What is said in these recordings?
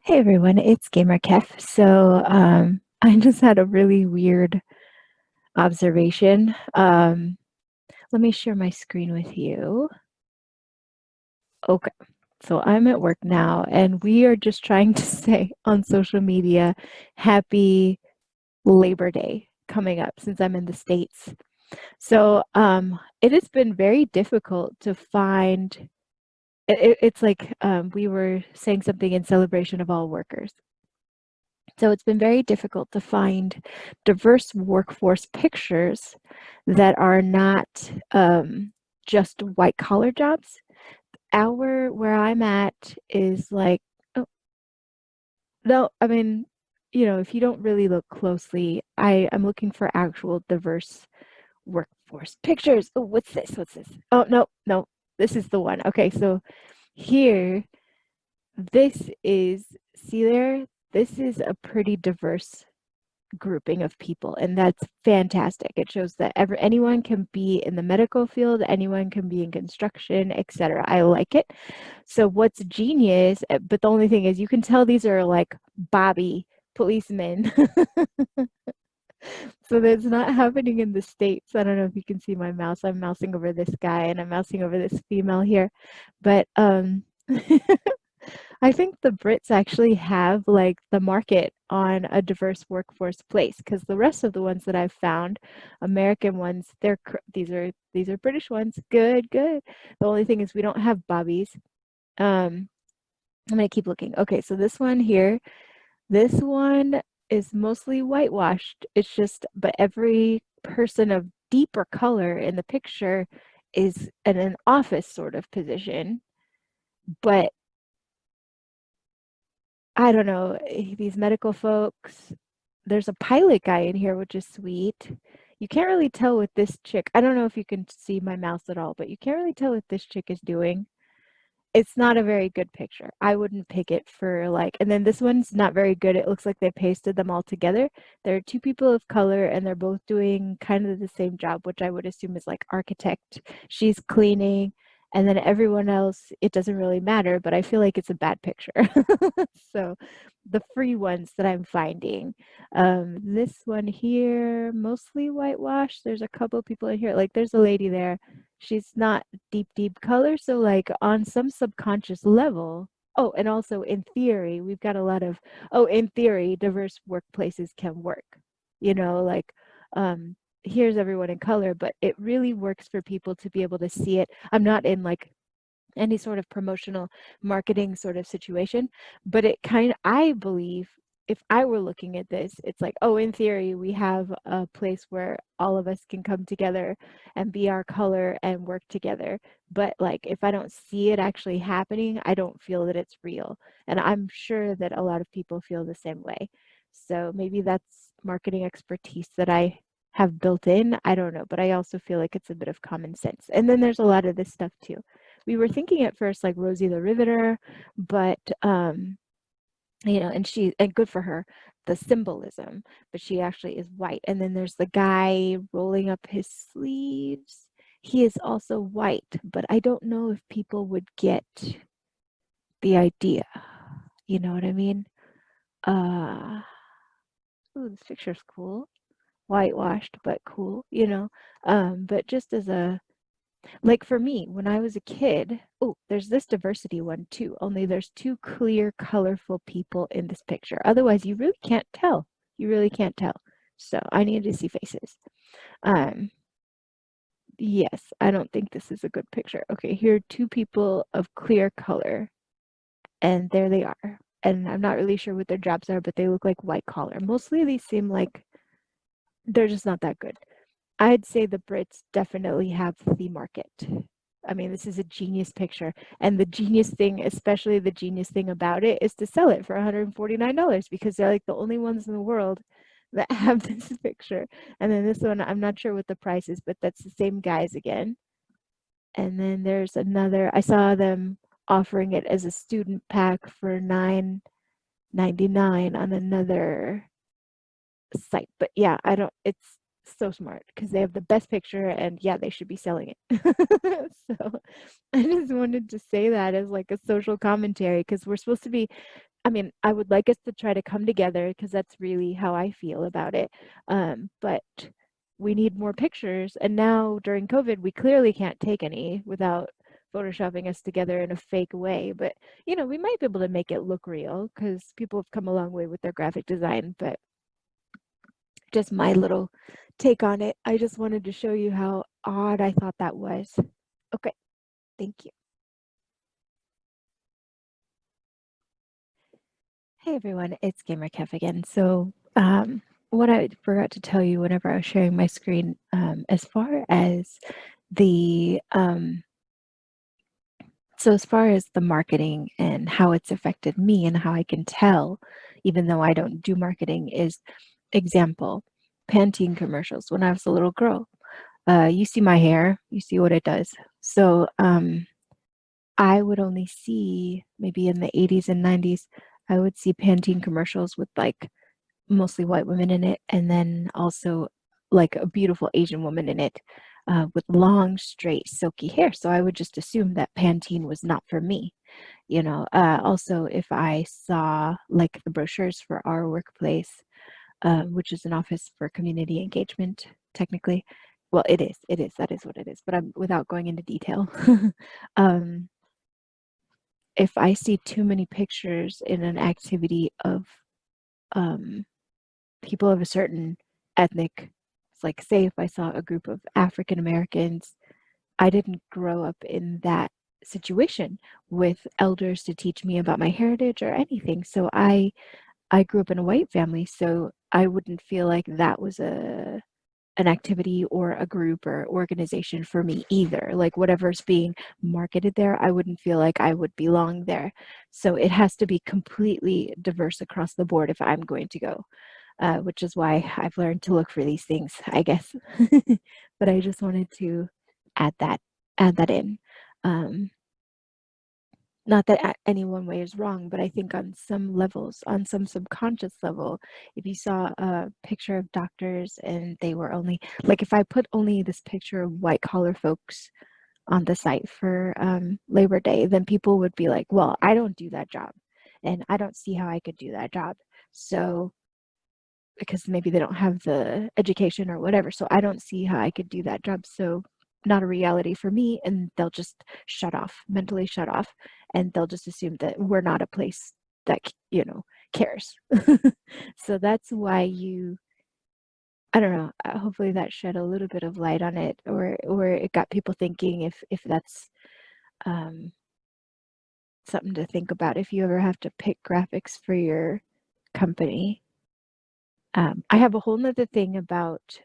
Hey everyone, it's Gamer Kef. I just had a really weird observation. Let me share my screen with you. Okay, so I'm at work now, and we are just trying to say on social media, Happy Labor Day coming up since I'm in the States. It has been very difficult to find. It's like we were saying something in celebration of all workers. So it's been very difficult to find diverse workforce pictures that are not just white collar jobs. Where I'm at is like, oh, no, I mean, if you don't really look closely, I'm looking for actual diverse workforce pictures. Oh, what's this? What's this? Oh, no, no, this is the one. Okay, so here, this is, see there? This is a pretty diverse grouping of people, and that's fantastic. It shows that anyone can be in the medical field, anyone can be in construction, etc. I like it. So what's genius, but the only thing is you can tell these are like Bobby policemen. So that's not happening in the States. I don't know if you can see my mouse. I'm mousing over this guy and I'm mousing over this female here. But I think the Brits actually have like the market on a diverse workforce place because the rest of the ones that I've found, American ones, these are British ones. Good, good. The only thing is we don't have bobbies. Um, I'm gonna keep looking. Okay, so this one here, this one is mostly whitewashed. It's just, but every person of deeper color in the picture is in an office sort of position, but I don't know, these medical folks. There's a pilot guy in here, which is sweet. You can't really tell what this chick, I don't know if you can see my mouse at all, but you can't really tell what this chick is doing. It's not a very good picture. I wouldn't pick it for like, and then this one's not very good. It looks like they pasted them all together. There are two people of color and they're both doing kind of the same job, which I would assume is like architect. She's cleaning, and then everyone else, it doesn't really matter, but I feel like it's a bad picture. So the free ones that I'm finding, this one here, mostly whitewash. There's a couple people in here, like there's a lady there. She's not deep color, so like on some subconscious level. Oh, and also in theory, we've got a lot of, oh, in theory, diverse workplaces can work. Like um here's everyone in color, but it really works for people to be able to see it. I'm not in like any sort of promotional marketing sort of situation, but I believe if I were looking at this, it's like, oh, in theory, we have a place where all of us can come together and be our color and work together. But like, if I don't see it actually happening, I don't feel that it's real. And I'm sure that a lot of people feel the same way. So maybe that's marketing expertise that I have built in. I don't know, but I also feel like it's a bit of common sense. And then there's a lot of this stuff too. We were thinking at first like Rosie the Riveter, but and good for her, the symbolism, but she actually is white. And then there's the guy rolling up his sleeves. He is also white, but I don't know if people would get the idea. You know what I mean? Uh, ooh, this picture's cool. Whitewashed, but cool, but just as a, like for me, when I was a kid, oh, there's this diversity one too, only there's two clear, colorful people in this picture. Otherwise, you really can't tell. You really can't tell. So I needed to see faces. Um, yes, I don't think this is a good picture. Okay, here are two people of clear color, and there they are. And I'm not really sure what their jobs are, but they look like white collar. Mostly these seem like they're just not that good. I'd say the Brits definitely have the market. I mean, this is a genius picture. And the genius thing, especially the genius thing about it, is to sell it for $149 because they're like the only ones in the world that have this picture. And then this one, I'm not sure what the price is, but that's the same guys again. And then there's another, I saw them offering it as a student pack for $9.99 on another site. But yeah, I don't, it's so smart because they have the best picture and yeah, they should be selling it. So I just wanted to say that as like a social commentary because we're supposed to be, I mean, I would like us to try to come together because that's really how I feel about it. But we need more pictures. And now during COVID, we clearly can't take any without photoshopping us together in a fake way. But, you know, we might be able to make it look real because people have come a long way with their graphic design. But just my little take on it. I just wanted to show you how odd I thought that was. Okay, thank you. Hey everyone, it's Gamer Kev again. So, what I forgot to tell you whenever I was sharing my screen, as far as the as far as the marketing and how it's affected me and how I can tell, even though I don't do marketing, is example, Pantene commercials when I was a little girl. You see my hair, you see what it does. So, I would only see maybe in the 80s and 90s, I would see Pantene commercials with like mostly white women in it, and then also like a beautiful Asian woman in it with long, straight, silky hair. So I would just assume that Pantene was not for me. You know, also if I saw like the brochures for our workplace, which is an office for community engagement, technically. Well, that is what it is, but I'm without going into detail. um, if I see too many pictures in an activity of um, people of a certain ethnic, it's like say if I saw a group of African Americans, I didn't grow up in that situation with elders to teach me about my heritage or anything. So I grew up in a white family, so I wouldn't feel like that was a an activity or a group or organization for me either. Like whatever's being marketed there, I wouldn't feel like I would belong there. So it has to be completely diverse across the board if I'm going to go, which is why I've learned to look for these things, I guess. But I just wanted to add that add that in. Um, Not that any one way is wrong, but I think on some levels, on some subconscious level, if you saw a picture of doctors and they were only, like if I put only this picture of white collar folks on the site for Labor Day, then people would be like, well, I don't do that job and I don't see how I could do that job. So because maybe they don't have the education or whatever. So I don't see how I could do that job. So not a reality for me. And they'll just shut off, mentally shut off. And they'll just assume that we're not a place that, you know, cares. So that's why I don't know, hopefully that shed a little bit of light on it, or it got people thinking if that's um, something to think about if you ever have to pick graphics for your company. I have a whole nother thing about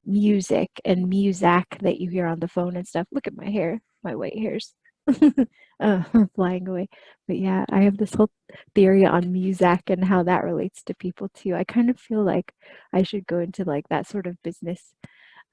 music and Muzak that you hear on the phone and stuff. Look at my hair, my white hairs flying away. But yeah, I have this whole theory on Muzak and how that relates to people too. I kind of feel like I should go into like that sort of business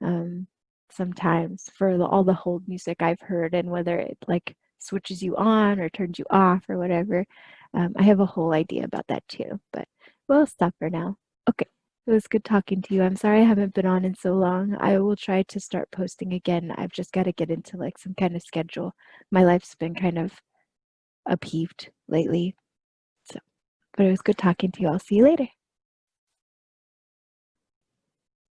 um, sometimes for all the hold music I've heard and whether it like switches you on or turns you off or whatever. I have a whole idea about that too, but we'll stop for now. Okay, it was good talking to you. I'm sorry I haven't been on in so long. I will try to start posting again. I've just got to get into like some kind of schedule. My life's been kind of upheaved lately. So, but it was good talking to you. I'll see you later.